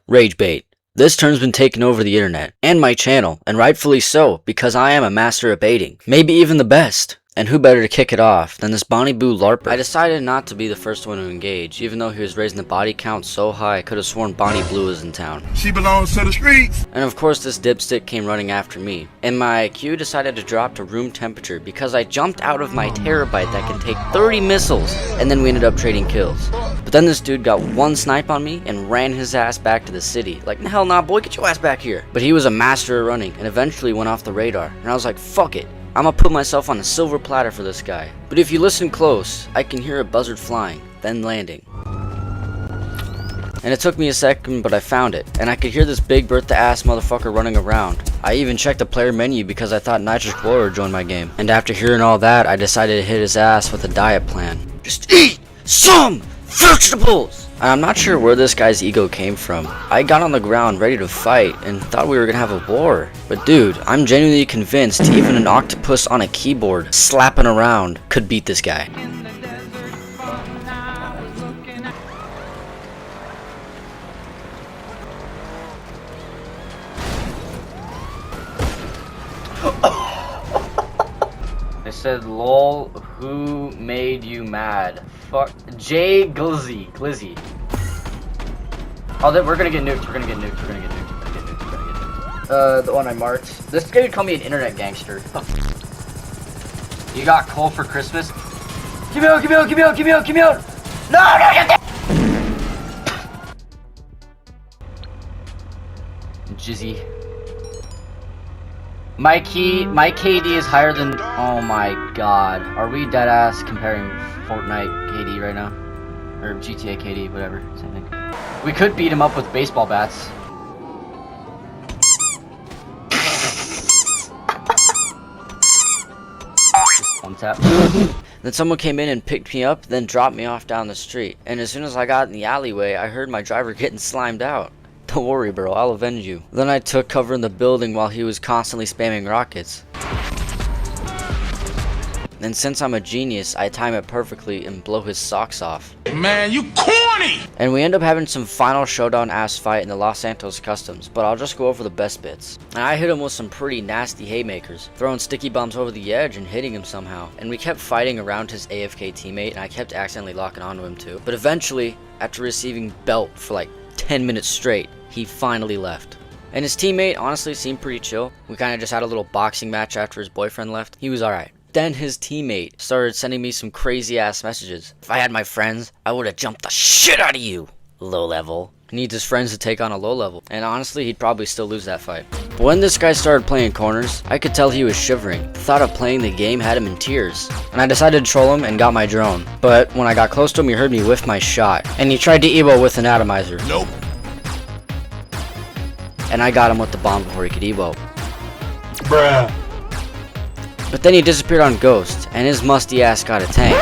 Ragebait. This term's been taking over the internet, and my channel, and rightfully so, because I am a master at baiting. Maybe even the best. And who better to kick it off than this Bonnie Boo LARPer? I decided not to be the first one to engage, even though he was raising the body count so high I could have sworn Bonnie Blue was in town. She belongs to the streets! And of course this dipstick came running after me, and my IQ decided to drop to room temperature because I jumped out of my terabyte that can take 30 missiles, and then we ended up trading kills. But then this dude got one snipe on me and ran his ass back to the city. Like, hell nah boy, get your ass back here. But he was a master at running and eventually went off the radar, and I was like, fuck it. I'm gonna put myself on a silver platter for this guy. But if you listen close, I can hear a buzzard flying, then landing. And it took me a second, but I found it. And I could hear this big Bertha-ass motherfucker running around. I even checked the player menu because I thought Nitrous Glory joined my game. And after hearing all that, I decided to hit his ass with a diet plan. Just eat some vegetables! And I'm not sure where this guy's ego came from. I got on the ground ready to fight and thought we were gonna have a war. But dude, I'm genuinely convinced even an octopus on a keyboard slapping around could beat this guy. They said, lol, who made you mad? Fuck, Jay Glizzy. Oh, we're gonna get nuked, we're gonna get nuked. The one I marked. This guy would call me an internet gangster. You got coal for Christmas? Give me out! No, Jizzy. My KD is higher than, oh my god. Are we deadass comparing Fortnite KD right now? Or GTA KD, whatever, same thing. We could beat him up with baseball bats. Just one tap. Then someone came in and picked me up, then dropped me off down the street. And as soon as I got in the alleyway, I heard my driver getting slimed out. Don't worry, bro, I'll avenge you. Then I took cover in the building while he was constantly spamming rockets. And since I'm a genius, I time it perfectly and blow his socks off. Man, you corny! And we end up having some final showdown ass fight in the Los Santos Customs, but I'll just go over the best bits. And I hit him with some pretty nasty haymakers, throwing sticky bombs over the edge and hitting him somehow. And we kept fighting around his AFK teammate, and I kept accidentally locking onto him too. But eventually, after receiving belt for like 10 minutes straight, he finally left. And his teammate honestly seemed pretty chill. We kind of just had a little boxing match after his boyfriend left. He was alright. Then his teammate started sending me some crazy ass messages. If I had my friends, I would have jumped the shit out of you, low level. He needs his friends to take on a low level. And honestly, he'd probably still lose that fight. But when this guy started playing corners, I could tell he was shivering. The thought of playing the game had him in tears. And I decided to troll him and got my drone. But when I got close to him, he heard me whiff my shot. And he tried to Evo with an atomizer. Nope. And I got him with the bomb before he could Evo. Bruh. But then he disappeared on Ghost, and his musty ass got a tank.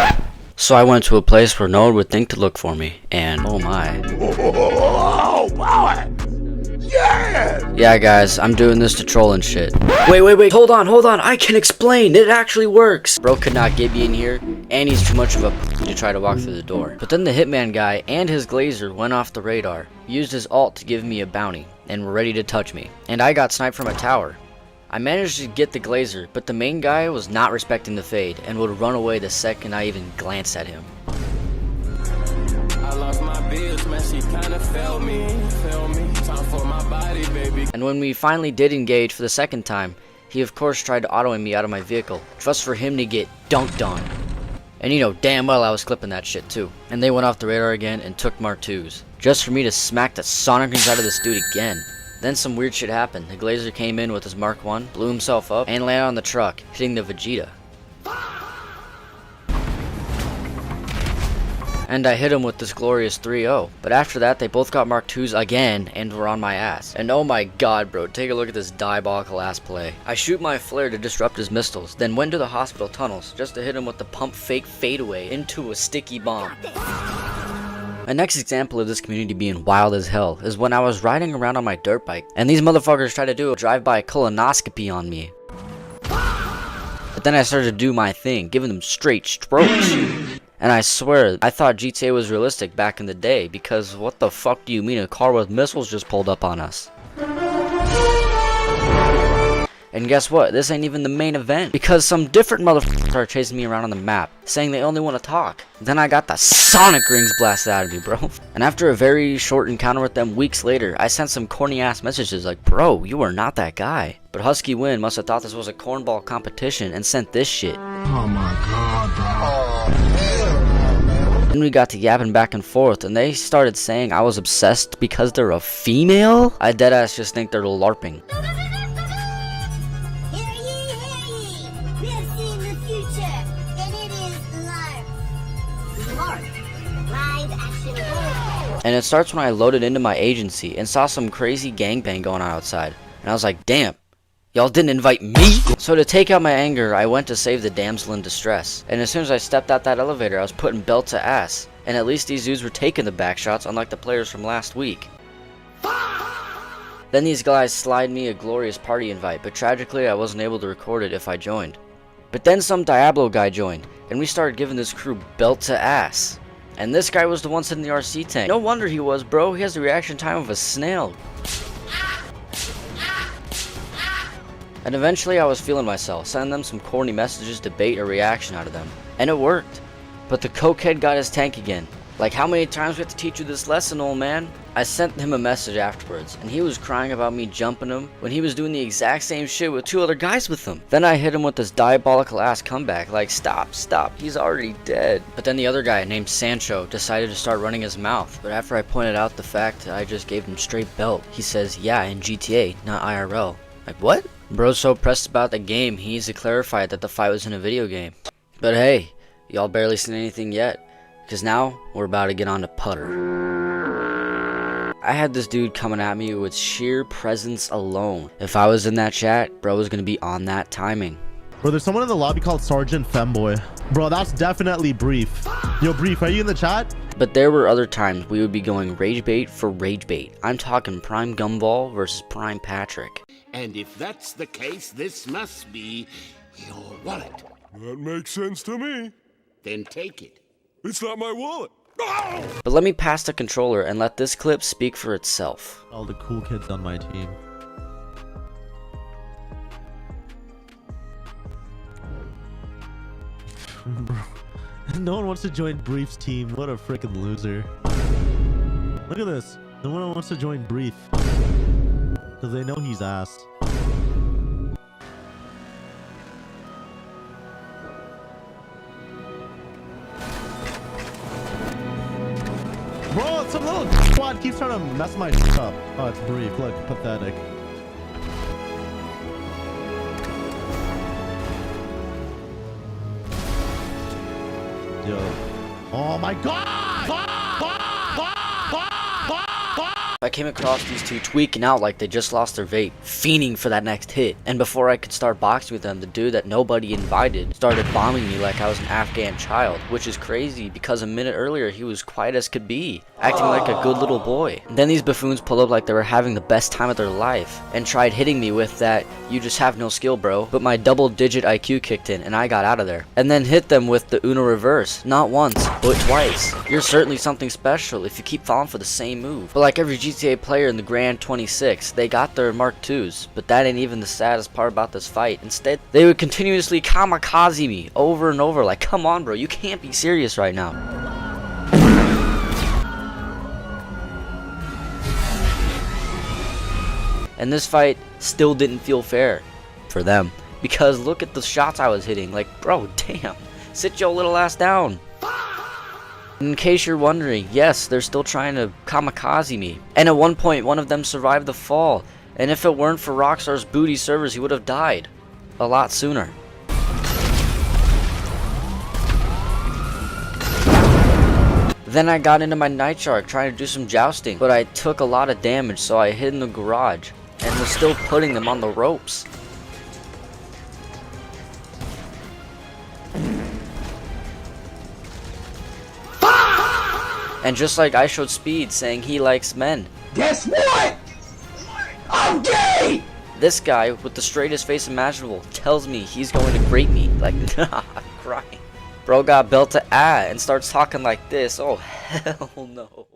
So I went to a place where no one would think to look for me, and oh my. Oh, wow. Yeah guys, I'm doing this to troll and shit. Wait, hold on, I can explain, it actually works! Bro could not get me in here, and he's too much of a to try to walk through the door. But then the hitman guy and his glazer went off the radar, used his ult to give me a bounty, and were ready to touch me. And I got sniped from a tower. I managed to get the glazer, but the main guy was not respecting the fade, and would run away the second I even glanced at him. I lost my bitch, man, she kinda failed me. Time for my body, baby. And when we finally did engage for the second time, he of course tried to auto-aim me out of my vehicle, just for him to get dunked on. And you know damn well I was clipping that shit too. And they went off the radar again and took Mark 2s, just for me to smack the sonicings out of this dude again. Then some weird shit happened. The glazer came in with his Mark 1, blew himself up, and landed on the truck, hitting the Vegeta. And I hit him with this glorious 3-0. But after that, they both got Mark 2s again and were on my ass. And oh my god, bro, take a look at this diabolical ass play. I shoot my flare to disrupt his missiles, then went to the hospital tunnels just to hit him with the pump fake fadeaway into a sticky bomb. My next example of this community being wild as hell is when I was riding around on my dirt bike, and these motherfuckers tried to do a drive-by colonoscopy on me. But then I started to do my thing, giving them straight strokes. And I swear, I thought GTA was realistic back in the day, because what the fuck do you mean a car with missiles just pulled up on us? And guess what? This ain't even the main event, because some different motherfuckers started chasing me around on the map, saying they only want to talk. Then I got the sonic rings blasted out of me, bro. And after a very short encounter with them weeks later, I sent some corny ass messages like, bro, you are not that guy. But Husky Win must have thought this was a cornball competition and sent this shit. Oh my god, bro. Then we got to yapping back and forth, and they started saying I was obsessed because they're a female? I deadass just think they're LARPing. And it starts when I loaded into my agency and saw some crazy gangbang going on outside. And I was like, damn, y'all didn't invite me? So to take out my anger, I went to save the damsel in distress. And as soon as I stepped out that elevator, I was putting belt to ass. And at least these dudes were taking the back shots, unlike the players from last week. Then these guys slide me a glorious party invite, but tragically I wasn't able to record it if I joined. But then some Diablo guy joined, and we started giving this crew belt to ass. And this guy was the one sitting in the RC tank. No wonder he was, bro. He has the reaction time of a snail. And eventually I was feeling myself, sending them some corny messages to bait a reaction out of them. And it worked. But the cokehead got his tank again. Like, how many times we have to teach you this lesson, old man? I sent him a message afterwards, and he was crying about me jumping him when he was doing the exact same shit with 2 other guys with him. Then I hit him with this diabolical ass comeback, like, stop, he's already dead. But then the other guy, named Sancho, decided to start running his mouth. But after I pointed out the fact that I just gave him straight belt, he says, yeah, in GTA, not IRL. Like, what? Bro's so pressed about the game, he needs to clarify that the fight was in a video game. But hey, y'all barely seen anything yet. Because now, we're about to get on to Putther. I had this dude coming at me with sheer presence alone. If I was in that chat, bro was going to be on that timing. Bro, there's someone in the lobby called Sergeant Femboy. Bro, that's definitely Brief. Yo, Brief, are you in the chat? But there were other times we would be going Ragebait for Ragebait. I'm talking Prime Gumball versus Prime Patrick. And if that's the case, this must be your wallet. That makes sense to me. Then take it. It's not my wallet. But let me pass the controller and let this clip speak for itself. All the cool kids on my team. Bro, no one wants to join Brief's team. What a freaking loser. Look at this. No one wants to join Brief. Because they know he's ass. Bro, some little squad keeps trying to mess my up. Oh, it's Brief. Look, pathetic. Yo. Oh my god! I came across these two tweaking out like they just lost their vape, fiending for that next hit. And before I could start boxing with them, the dude that nobody invited started bombing me like I was an Afghan child, which is crazy because a minute earlier he was quiet as could be, acting like a good little boy. And then these buffoons pulled up like they were having the best time of their life and tried hitting me with that, you just have no skill, bro. But my double-digit IQ kicked in and I got out of there. And then hit them with the Uno reverse, not once, but twice. You're certainly something special if you keep falling for the same move. But like every GTA player in the Grand 26, they got their Mark IIs, but that ain't even the saddest part about this fight. Instead, they would continuously kamikaze me over and over like, come on bro, you can't be serious right now. And this fight still didn't feel fair for them, because look at the shots I was hitting, like bro, damn, sit your little ass down. In case you're wondering, yes, they're still trying to kamikaze me. And at one point, one of them survived the fall. And if it weren't for Rockstar's booty servers, he would have died a lot sooner. Then I got into my Night Shark trying to do some jousting, but I took a lot of damage, so I hid in the garage and was still putting them on the ropes. And just like I showed Speed saying he likes men. Guess what? I'm gay! This guy with the straightest face imaginable tells me he's going to grape me. Like, nah, I'm crying. Bro got belt to and starts talking like this. Oh, hell no.